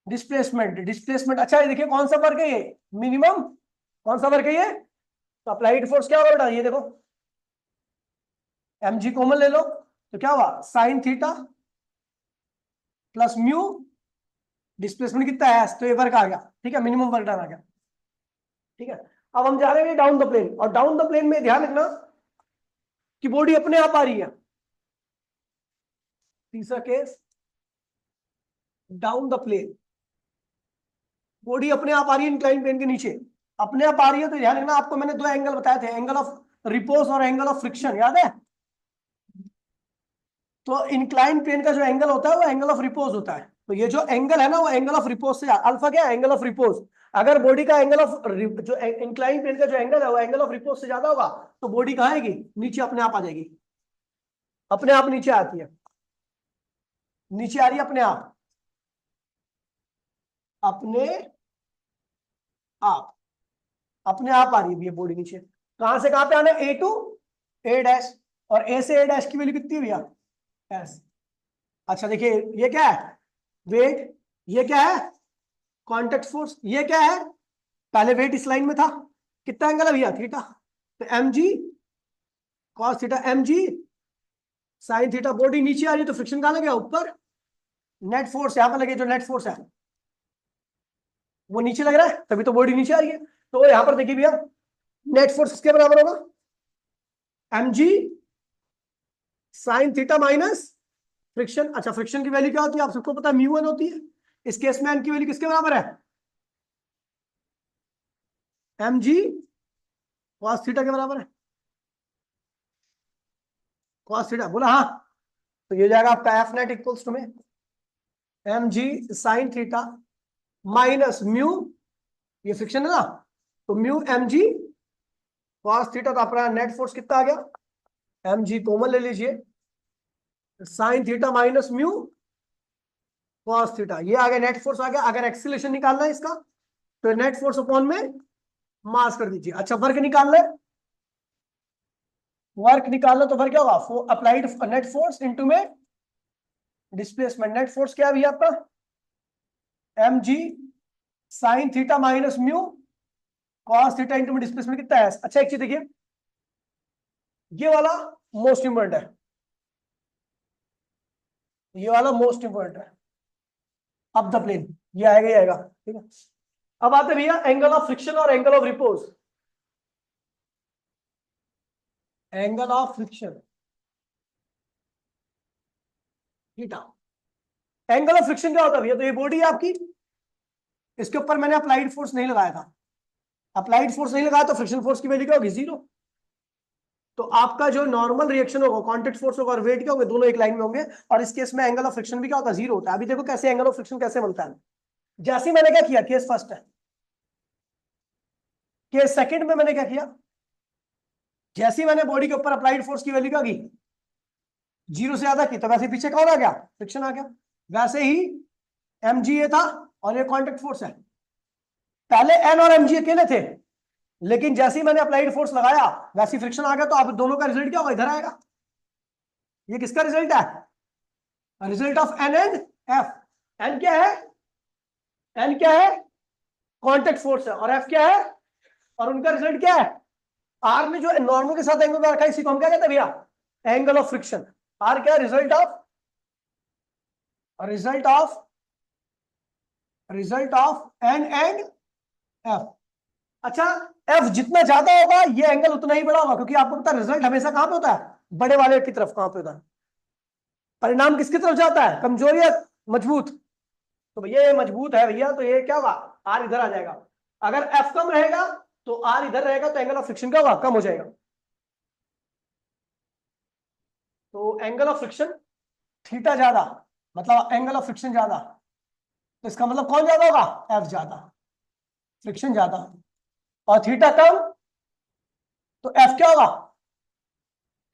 डिस्प्लेसमेंट, डिस्प्लेसमेंट। अच्छा ये देखिए कौन सा वर्क है, ये मिनिमम, कौन सा वर्क है ये, तो अप्लाइड फोर्स क्या होगा बेटा, ये देखो mg कॉमन ले लो, तो क्या हुआ sin theta plus mu, displacement कितना है, तो ये वर्क आ गया। ठीक है, मिनिमम वर्क डन आ गया। ठीक है, अब हम जा रहे हैं डाउन द प्लेन, और डाउन द प्लेन में ध्यान रखना कि बॉडी अपने आप आ रही है। तीसरा case, down the plane, body अपने आप आ रही है इंक्लाइन प्लेन के नीचे, अपने आप आ रही है। तो ध्यान रखना, आपको मैंने दो एंगल बताए थे, एंगल ऑफ रिपोज और एंगल ऑफ फ्रिक्शन, याद है। तो इंक्लाइन प्लेन का जो एंगल होता है वो एंगल ऑफ रिपोज होता है। तो ये जो एंगल है ना वो एंगल ऑफ रिपोज से, अल्फा क्या है, एंगल ऑफ रिपोज। अगर बॉडी का एंगल ऑफ जो इंक्लाइन प्लेन का जो एंगल है वो एंगल ऑफ रिपोज से ज्यादा होगा, तो बॉडी कहाँ आएगी, नीचे अपने आप आ जाएगी, अपने आप नीचे आती है, नीचे आ रही है अपने आप अपने आप आ रही है ये बॉडी नीचे। कहां से कहां पे आना है, ए टू ए डैश, और ए से ए डैश की वैल्यू कितनी है भैया, एस। अच्छा देखिए ये क्या है, वेट, ये क्या है, कांटेक्ट फोर्स, ये क्या है, पहले वेट इस लाइन में था, कितना एंगल है भैया, थीटा। तो M G cos theta, M G sine theta. Body नीचे आ रही है तो फ्रिक्शन कहां लगे, ऊपर। नेट फोर्स यहां पर लगे, जो नेट फोर्स है वो नीचे लग रहा है, तभी तो बॉडी नीचे आ रही है। तो यहां पर देखिए भैया, नेट फोर्स किसके बराबर होगा, M G sine theta minus friction. अच्छा, फ्रिक्शन की वैल्यू क्या होती है, आप सबको पता है, म्यू एन होती है। इस केस में एन की वैल्यू किसके बराबर है, एम जी कॉस थीटा के बराबर है। कॉस थीटा बोला हाँ, तो ये जाएगा आपका एफ नेट इक्वल्स टू में M G sine theta minus mu, ये फ्रिक्शन है ना, तो mu M G cos theta. तो अपना नेट फोर्स कितना आ गया, एम जी कॉमन ले लीजिए, sine theta minus mu cos theta, ये आ गया नेट फोर्स आ गया। अगर एक्सीलरेशन निकालना है इसका, तो नेट फोर्स अपॉन में मास कर दीजिए। अच्छा, वर्क निकालना है, वर्क निकालना तो वर्क क्या होगा, अप्लाइड नेट फोर्स इनटू में डिस्प्लेसमेंट। नेट फोर्स क्या है आपका, M G sine theta minus mu cos theta into में डिस्प्लेसमेंट कितना है। अच्छा, एक चीज देखिए, ये वाला मोस्ट इंपोर्टेंट है, ये वाला मोस्ट इंपोर्टेंट है। अब द प्लेन, ये आएगा, ये आएगा, ठीक है। अब आते भैया एंगल ऑफ फ्रिक्शन और angle of repose. Angle of friction theta, angle of friction क्या होता है भैया, तो ये बॉडी है आपकी, इसके ऊपर मैंने अप्लाइड फोर्स नहीं लगाया था। अप्लाइड फोर्स नहीं लगाया तो फ्रिक्शन फोर्स की वैल्यू क्या होगी, जीरो। तो आपका जो नॉर्मल रिएक्शन होगा, कांटेक्ट फोर्स होगा और वेट क्या होंगे, दोनों एक लाइन में होंगे। और इस केस में एंगल ऑफ फ्रिक्शन भी क्या होता है, जीरो होता है। अभी देखो कैसे एंगल ऑफ फ्रिक्शन कैसे बनता है। जैसे मैंने क्या किया, केस फर्स्ट है, केस सेकंड में मैंने क्या किया, जैसे ही मैंने बॉडी के ऊपर अप्लाइड फोर्स की वैल्यू क्या की, जीरो से ज्यादा की, तो वैसे पीछे कौन आ गया, फ्रिक्शन आ गया। वैसे ही एम जी ए था और ये कॉन्टेक्ट फोर्स है। पहले एन और एम जी अकेले थे, लेकिन जैसे ही मैंने अप्लाइड फोर्स लगाया वैसे फ्रिक्शन आ गया। तो अब दोनों का रिजल्ट क्या होगा, इधर आएगा। ये किसका रिजल्ट है, result of N and F. N क्या है, एन क्या है, कॉन्टेक्ट फोर्स है, और एफ क्या है, और उनका रिजल्ट क्या है। आर में जो नॉर्मल के साथ एंगल रखा है, इसी को हम क्या कहते हैं भैया, एंगल ऑफ फ्रिक्शन। आर क्या है, result of N and F. अच्छा, एफ जितना ज्यादा होगा ये एंगल उतना ही बड़ा होगा, क्योंकि आपको पता है रिजल्ट हमेशा कहां पे होता है, बड़े वाले की तरफ। कहां पे होता है परिणाम, किसकी तरफ जाता है, कमजोर या मजबूत। तो भैया ये मजबूत है भैया, तो ये क्या होगा, आर इधर आ जाएगा। अगर एफ कम रहेगा तो आर इधर रहेगा, तो एंगल ऑफ फ्रिक्शन क्या होगा, कम हो जाएगा। तो एंगल ऑफ फ्रिक्शन थीटा ज्यादा, मतलब एंगल ऑफ फ्रिक्शन ज्यादा, तो इसका मतलब कौन ज्यादा होगा, एफ ज्यादा, फ्रिक्शन ज्यादा। और थीटा कम तो एफ क्या होगा,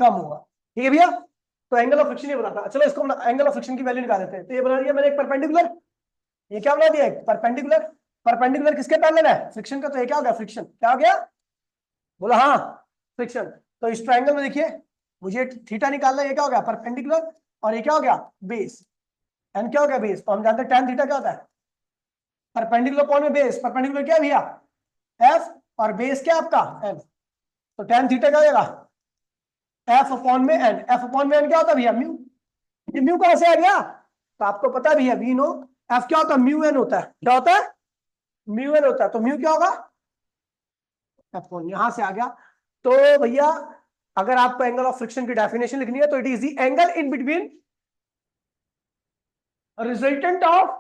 कम होगा। ठीक है भैया, तो एंगल ऑफ फ्रिक्शन ये बनाता है। चलो इसको एंगल ऑफ फ्रिक्शन की वैल्यू निकाल देते हैं। तो ये बना दिया मैंने एक परपेंडिकुलर, ये क्या बना दिया, एक परपेंडिकुलर। परपेंडिकुलर किसके पैरेलल है, फ्रिक्शन का। तो ये क्या हो गया, फ्रिक्शन। क्या हो गया, बोला हाँ, फ्रिक्शन। तो इस ट्रायंगल में देखिए, मुझे थीटा निकालना है, ये क्या हो गया, परपेंडिकुलर, और ये क्या हो गया, बेस। एन क्या हो गया, बेस। तो हम जानते हैं टैन थीटा क्या होता है, परपेंडिकुलर अपॉन में बेस। परपेंडिकुलर क्या है भैया, एफ, और बेस क्या आपका, एन। तो टैन थीटा क्या हो जाएगा, एफ अपॉन में एन। एफ अपॉन में एन क्या होता है भैया, म्यू। ये म्यू कहां से आ गया, तो आपको पता है भैया, वी नो एफ क्या होता है, म्यू एन होता है। क्या होता है, म्यू एन होता है। तो म्यू क्या होगा, एफ यहां से आ गया। तो भैया अगर आपको एंगल ऑफ फ्रिक्शन की डेफिनेशन लिखनी है, तो it is the angle in between resultant of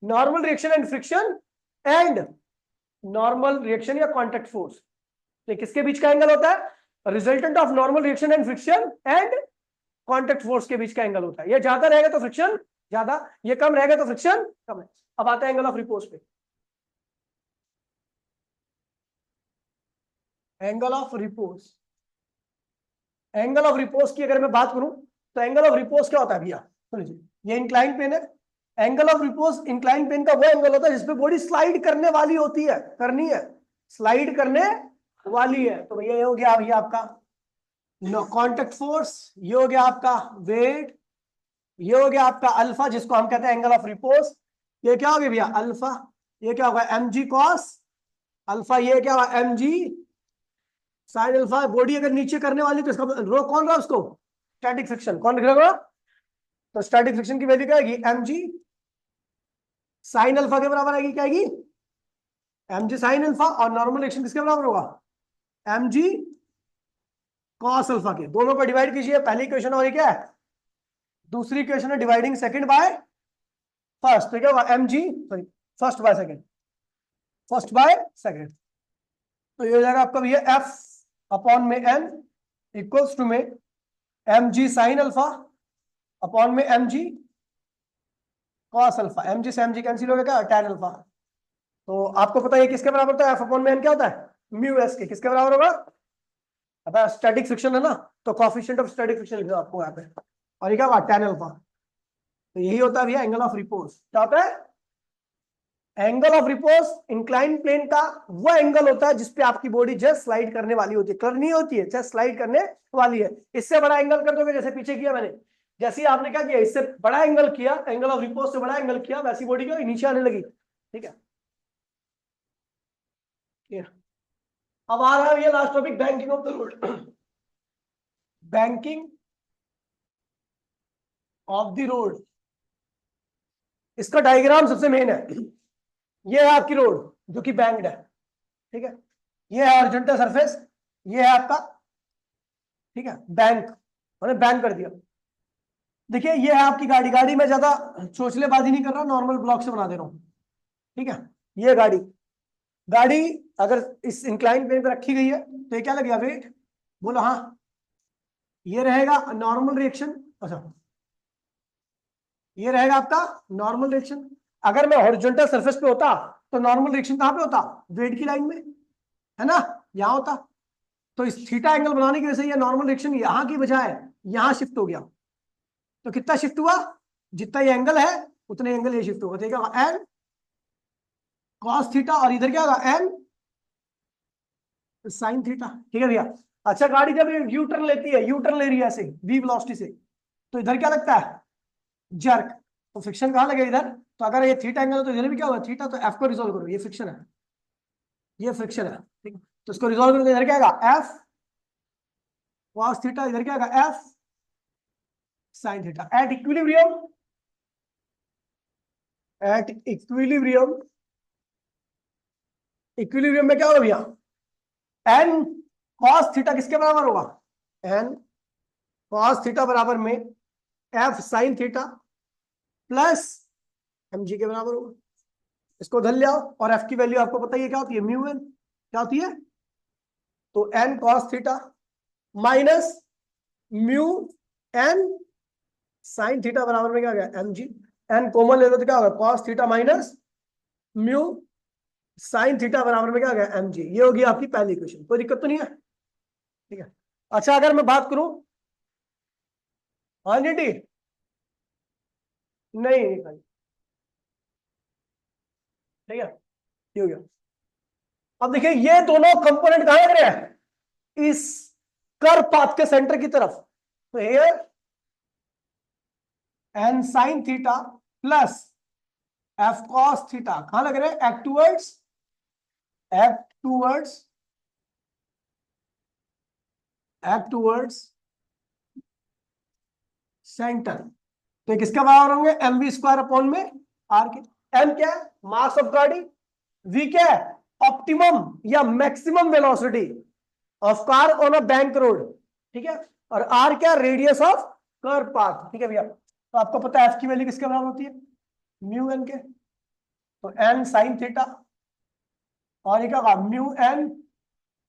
normal reaction and friction and normal reaction या कॉन्टेक्ट फोर्स। तो किसके बीच का एंगल होता है, resultant of normal reaction and friction and contact force के बीच का एंगल होता है। ये ज्यादा रहेगा तो फ्रिक्शन ज्यादा, ये कम रहेगा तो फ्रिक्शन कम है। अब आता है एंगल ऑफ रिपोज पे। Angle of repose, angle of repose की अगर मैं बात करूं, तो एंगल ऑफ रिपोज क्या होता है भैया, सुनिए, ये इंक्लाइन पेन है। Angle of repose, incline plane का वो एंगल होता है जिसपे बॉडी स्लाइड करने वाली होती है, करनी है, स्लाइड करने वाली है। तो भैया ये हो गया भैया आपका कॉन्टेक्ट फोर्स, ये हो गया आपका वेट, ये हो गया आपका अल्फा, जिसको हम कहते हैं एंगल ऑफ रिपोज। ये क्या हो गया भैया, अल्फा। ये क्या होगा, एम जी कॉस अल्फा ये क्या हुआ, M G sine alpha. Body अगर नीचे करने वाली तो इसका रो कौन रहा उसको, स्टैटिक फ्रिक्शन। कौन लिख रहा, तो स्टैटिक फ्रिक्शन की वैल्यू क्या आएगी, एम जी साइन अल्फा के बराबर आएगी, क्या आएगी, एम जी साइन अल्फा। और नॉर्मल रिएक्शन किसके बराबर होगा, एम जी कॉस अल्फा के। दोनों को डिवाइड कीजिए, पहली इक्वेशन और ये क्या है, दूसरी इक्वेशन है डिवाइडिंग सेकंड बाय फर्स्ट। तो क्या होगा, M G sorry first by second, first by second. तो ये हो जाएगा आपका भैया एफ अपॉन में एन इक्वल्स टू में M G sine alpha upon में M G cos alpha. M G से एम जी कैंसिल हो गया, क्या टैन अल्फा। तो आपको पता है किसके बराबर होता है, एफ अपॉन में एन क्या होता है, म्यू एस के। किसके बराबर होगा, अब स्टैटिक फ्रिक्शन है ना, तो कोएफिशिएंट ऑफ स्टैटिक फ्रिक्शन लिख दो आपको यहाँ पे। और ये क्या होगा, टैन अल्फा। तो यही होता है भैया एंगल ऑफ रिपोज। क्या होता है, angle of repose incline plane का वो एंगल होता है जिसपे आपकी बॉडी जस्ट स्लाइड करने वाली होती है, करनी होती है, जस्ट स्लाइड करने वाली है। इससे बड़ा एंगल कर दोगे, जैसे पीछे किया मैंने, जैसे ही आपने क्या किया, इससे बड़ा एंगल किया, एंगल ऑफ रिपोज से बड़ा एंगल किया, वैसी बॉडी को नीचे आने लगी। ठीक है, अब आ रहा है ये last topic, banking of the road. Banking of the road, इसका डायग्राम सबसे मेन है। ये है आपकी रोड जो कि बैंक्ड है, ठीक है, ये है हॉरिजॉन्टल सरफेस, ये है आपका, ठीक है, बैंक, मैंने बैंक कर दिया। देखिए ये है आपकी गाड़ी, गाड़ी में ज्यादा चोचलेबाजी नहीं कर रहा, नॉर्मल ब्लॉक से बना दे रहा हूं, ठीक है। ये गाड़ी, गाड़ी अगर इस इंक्लाइन प्लेन पे रखी गई है तो ये क्या लगेगा, वेट, बोलो हाँ। ये रहेगा नॉर्मल रिएक्शन, अच्छा ये रहेगा आपका नॉर्मल रिएक्शन। अगर मैं हॉरिजॉन्टल सरफेस पे होता तो नॉर्मल रिएक्शन कहां पे होता, वेट की लाइन में, है ना, यहां होता। तो इस थीटा एंगल बनाने की वजह से ये नॉर्मल रिएक्शन यहां की बजाय यहां शिफ्ट हो गया। तो कितना शिफ्ट हुआ, जितना ये एंगल है उतने एंगल ये शिफ्ट होगा। ठीक है, एन कॉस थीटा, और इधर क्या होगा, एन साइन थीटा। ठीक है भैया। अच्छा गाड़ी जब यू टर्न लेती है, यू टर्न ले रही है ऐसे वी वेलोसिटी से, तो इधर क्या लगता है, जर्क। तो फ्रिक्शन कहां लगेगा, इधर। तो अगर ये थीटा एंगल है तो इधर भी क्या होगा, थीटा। तो एफ को रिजोल्व करो, ये फ्रिक्शन है, ये फ्रिक्शन है, ठीक है। तो इसको रिजोल्व करो तो इधर क्या आएगा, एफ कॉस थीटा, इधर क्या आएगा, F sine theta. At equilibrium, at equilibrium, equilibrium में क्या होगा भैया, एन कॉस थीटा किसके बराबर होगा, एन कॉस थीटा बराबर में F sine theta plus M G के बराबर होगा। इसको धर ले आओ, और एफ की वैल्यू आपको पता ही है क्या होती है, म्यू एन। क्या होती है, तो N cos theta minus mu N sine theta बराबर में क्या गया, एम जी। एन कॉमन ले लो तो क्या होगा, cos theta minus mu sign theta बराबर में क्या गया, एम जी। ये होगी आपकी पहली इक्वेशन, कोई दिक्कत तो नहीं है, ठीक है। अच्छा अगर मैं बात करूं, हाँ जी डी, नहीं भाई, ठीक है, ये हो गया। अब देखिए ये दोनों कंपोनेंट कहां लग रहे हैं, इस कर पाथ के सेंटर की तरफ। तो ये N sine theta plus F cos theta कहां लग रहे हैं, act towards act towards centre. तो किसके बराबर होंगे, एम वी स्क्वायर अपॉन में आर के। एम क्या है, मास ऑफ गाड़ी, वी क्या है, ऑप्टिमम या maximum velocity of car on a bank road, ठीक है। और आर क्या, रेडियस ऑफ कर्व पाथ, ठीक है भैया। तो आपको पता है एफ की वैल्यू किसके बराबर होती है, म्यू एन के। तो एन साइन थीटा, और ये क्या होगा, म्यू एन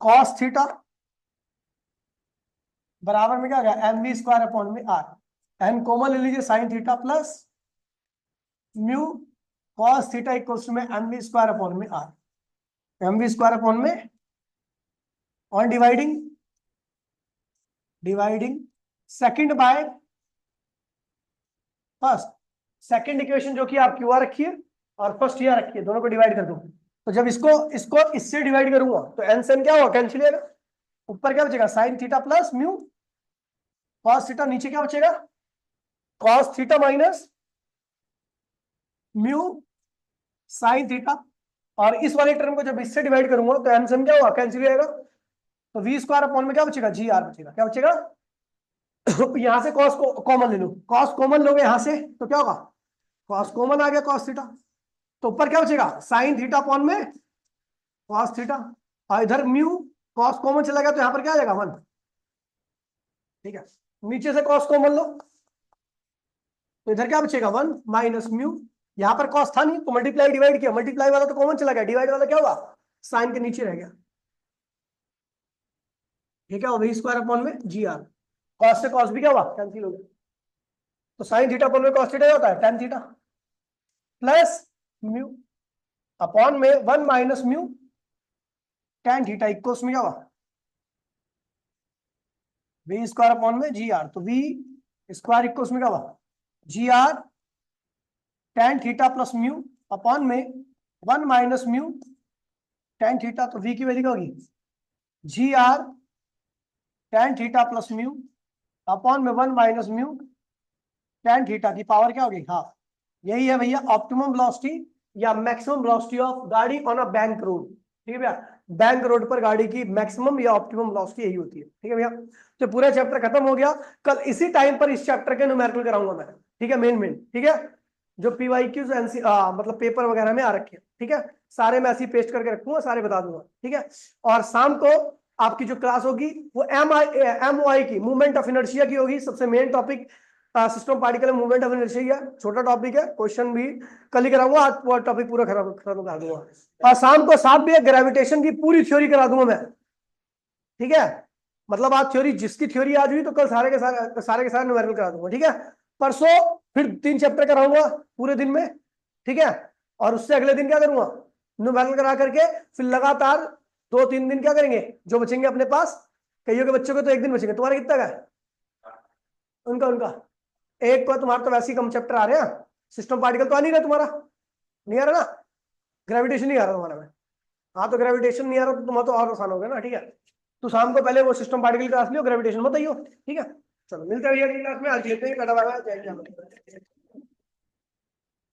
कॉस थीटा बराबर में क्या गया, एम वी स्क्वायर अपॉन में आर। एन कॉमन ले लीजिए, sine theta plus mu cos theta equals to में एम वी स्क्वायर अपॉन में R. M V square upon में, और dividing dividing second by first. Second equation जो कि आपकी वहां रखी है और फर्स्ट यहां रखी है, दोनों को डिवाइड कर दो। तो जब इसको इसको इससे डिवाइड करूंगा तो एन से एन क्या होगा, कैंसिल होगा। ऊपर क्या बचेगा, sign theta plus mu cos theta, नीचे क्या बचेगा, cos theta minus mu sine theta, और इस वाले टर्म को जब इससे डिवाइड करूंगा तो एमसीएम क्या होगा, कैंसिल हो जाएगा। तो वी स्क्वायर अपॉन में क्या बचेगा, जी आर बचेगा। क्या बचेगा यहां से कॉस को कॉमन ले लो, कॉस कॉमन लोगे यहां से तो क्या होगा, कॉस कॉमन आ गया कॉस थीटा। तो ऊपर क्या बचेगा, साइन थीटा अपॉन में कॉस थीटा। और इधर म्यू कॉस कॉमन चला गया तो यहां पर क्या आ जाएगा 1। ठीक है, नीचे से कॉस कॉमन लो तो इधर क्या बचेगा 1 माइनस म्यू। यहां पर कॉस था नहीं तो मल्टीप्लाई डिवाइड किया, मल्टीप्लाई वाला तो कॉमन चला गया, डिवाइड वाला क्या हुआ, साइन के नीचे रह गया। ठीक है, वी स्क्वायर अपॉन में जी आर, कॉस से कॉस भी क्या हुआ, कैंसिल हो गया। तो साइन थीटा अपॉन में कॉस थीटा होता है tan theta plus mu upon में 1 minus mu tan theta equals में क्या हुआ, वी स्क्वायर अपॉन में जी आर। तो वी स्क्वायर इक्वल्स में क्या हुआ, G R tan theta plus mu upon में 1 माइनस म्यू tan थीटा। तो वी की वैल्यू क्या होगी, G R tan theta plus mu upon में 1 माइनस म्यू tan थीटा की पावर क्या होगी हाफ। यही है भैया ऑप्टिमम वेलोसिटी या मैक्सिमम वेलोसिटी ऑफ गाड़ी ऑन अ बैंक रोड। ठीक है भैया, बैंक रोड पर गाड़ी की मैक्सिमम या ऑप्टिमम वेलोसिटी यही होती है। ठीक है भैया, तो पूरा चैप्टर खत्म हो गया। कल इसी टाइम पर इस चैप्टर के न्यूमेरिकल कराऊंगा मैं। ठीक है, मेन ठीक है, जो पीवाईक्यूज एनसी मतलब पेपर वगैरह में आ रखे हैं। ठीक है, सारे मैं ऐसे ही पेस्ट करके रखूंगा, सारे बता दूंगा। ठीक है, और शाम को आपकी जो क्लास होगी वो MOI की, मूवमेंट ऑफ इनर्शिया की होगी। सबसे main topic system particle movement of inertia, छोटा टॉपिक है, क्वेश्चन भी कल ही कराऊंगा, आज टॉपिक पूरा खत्म करा दूंगा। और शाम को 7 बजे ग्रेविटेशन की पूरी थ्योरी करा दूंगा मैं। ठीक है, मतलब आज थ्योरी, जिसकी थ्योरी आज हुई तो कल सारे के सारे न्यूमेरिकल करा दूंगा। ठीक है, परसों फिर 3 चैप्टर कराऊंगा पूरे दिन में। ठीक है, और उससे अगले दिन क्या करूंगा, न्यूमेरिकल करा करके फिर लगातार 2-3 दिन क्या करेंगे, जो बचेंगे अपने पास। कईयों के बच्चों के तो एक दिन बचेंगे, तुम्हारे कितना का है, उनका उनका एक को। तुम्हारा तो वैसे ही कम चैप्टर आ रहे हैं, सिस्टम पार्टिकल तो आ नहीं रहा तुम्हारा, नहीं आ रहा ना, ग्रेविटेशन नहीं आ रहा तुम्हारा में। हाँ, तो ग्रेविटेशन नहीं आ रहा तो तुम्हारा तो और आसान हो गया ना। ठीक है, तो शाम को पहले वो सिस्टम पार्टिकल क्लास लियो, ग्रेविटेशन मत आइयो। ठीक है, चलो मिलते हैं भैया अगली क्लास में। आज लेते हैं,